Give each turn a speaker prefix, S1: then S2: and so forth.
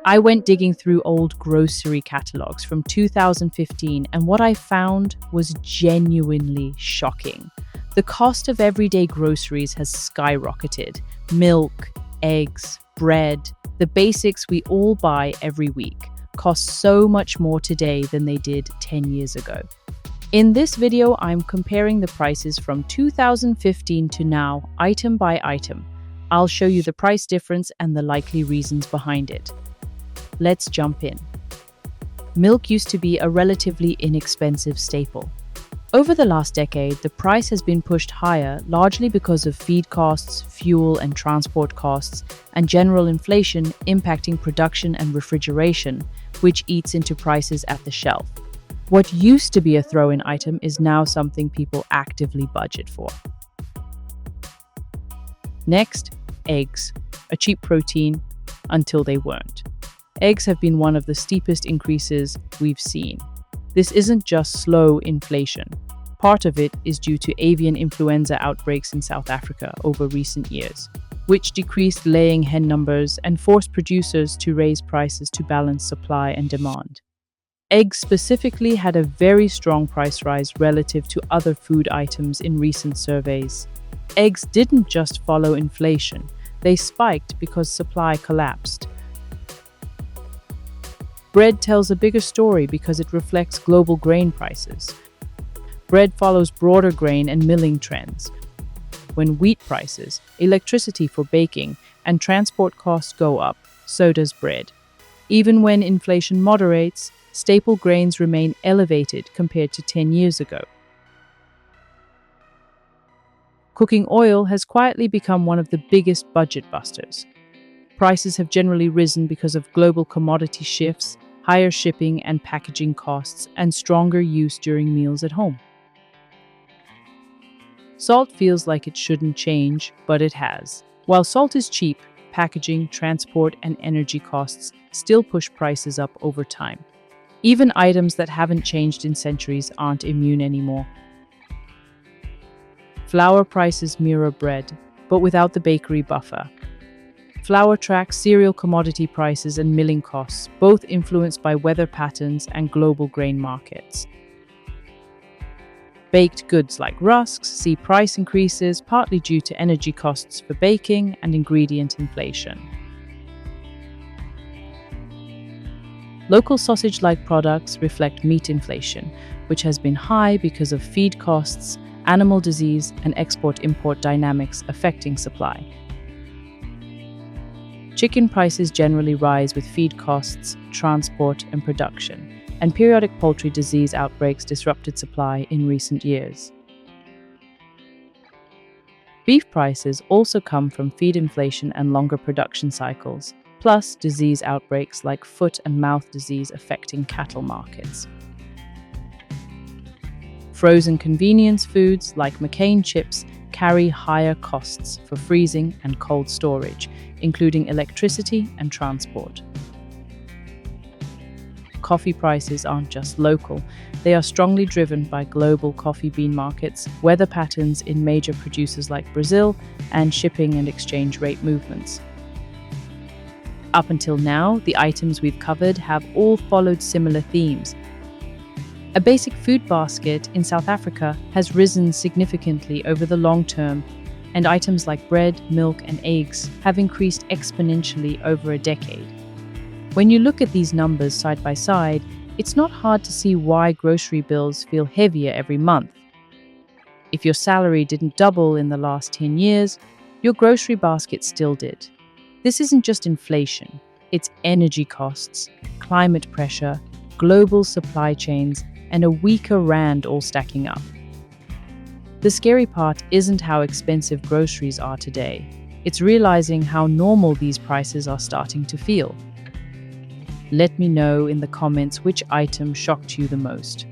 S1: I went digging through old grocery catalogues from 2015, and what I found was genuinely shocking. The cost of everyday groceries has skyrocketed. Milk, eggs, bread, the basics we all buy every week, cost so much more today than they did 10 years ago. In this video, I'm comparing the prices from 2015 to now, item by item. I'll show you the price difference and the likely reasons behind it. Let's jump in. Milk used to be a relatively inexpensive staple. Over the last decade, the price has been pushed higher, largely because of feed costs, fuel and transport costs, and general inflation impacting production and refrigeration, which eats into prices at the shelf. What used to be a throw-in item is now something people actively budget for. Next, eggs, a cheap protein until they weren't. Eggs have been one of the steepest increases we've seen. This isn't just slow inflation. Part of it is due to avian influenza outbreaks in South Africa over recent years, which decreased laying hen numbers and forced producers to raise prices to balance supply and demand. Eggs specifically had a very strong price rise relative to other food items in recent surveys. Eggs didn't just follow inflation, they spiked because supply collapsed. Bread tells a bigger story because it reflects global grain prices. Bread follows broader grain and milling trends. When wheat prices, electricity for baking, and transport costs go up, so does bread. Even when inflation moderates, staple grains remain elevated compared to 10 years ago. Cooking oil has quietly become one of the biggest budget busters. Prices have generally risen because of global commodity shifts, higher shipping and packaging costs, and stronger use during meals at home. Salt feels like it shouldn't change, but it has. While salt is cheap, packaging, transport, and energy costs still push prices up over time. Even items that haven't changed in centuries aren't immune anymore. Flour prices mirror bread, but without the bakery buffer. Flour tracks cereal commodity prices and milling costs, both influenced by weather patterns and global grain markets. Baked goods like rusks see price increases partly due to energy costs for baking and ingredient inflation. Local sausage-like products reflect meat inflation, which has been high because of feed costs, animal disease, and export-import dynamics affecting supply. Chicken prices generally rise with feed costs, transport, and production, and periodic poultry disease outbreaks disrupted supply in recent years. Beef prices also come from feed inflation and longer production cycles, plus disease outbreaks like foot and mouth disease affecting cattle markets. Frozen convenience foods like McCain chips carry higher costs for freezing and cold storage, including electricity and transport. Coffee prices aren't just local, they are strongly driven by global coffee bean markets, weather patterns in major producers like Brazil, and shipping and exchange rate movements. Up until now, the items we've covered have all followed similar themes. A basic food basket in South Africa has risen significantly over the long term, and items like bread, milk, and eggs have increased exponentially over a decade. When you look at these numbers side by side, it's not hard to see why grocery bills feel heavier every month. If your salary didn't double in the last 10 years, your grocery basket still did. This isn't just inflation, it's energy costs, climate pressure, global supply chains, and a weaker rand all stacking up. The scary part isn't how expensive groceries are today. It's realizing how normal these prices are starting to feel. Let me know in the comments which item shocked you the most.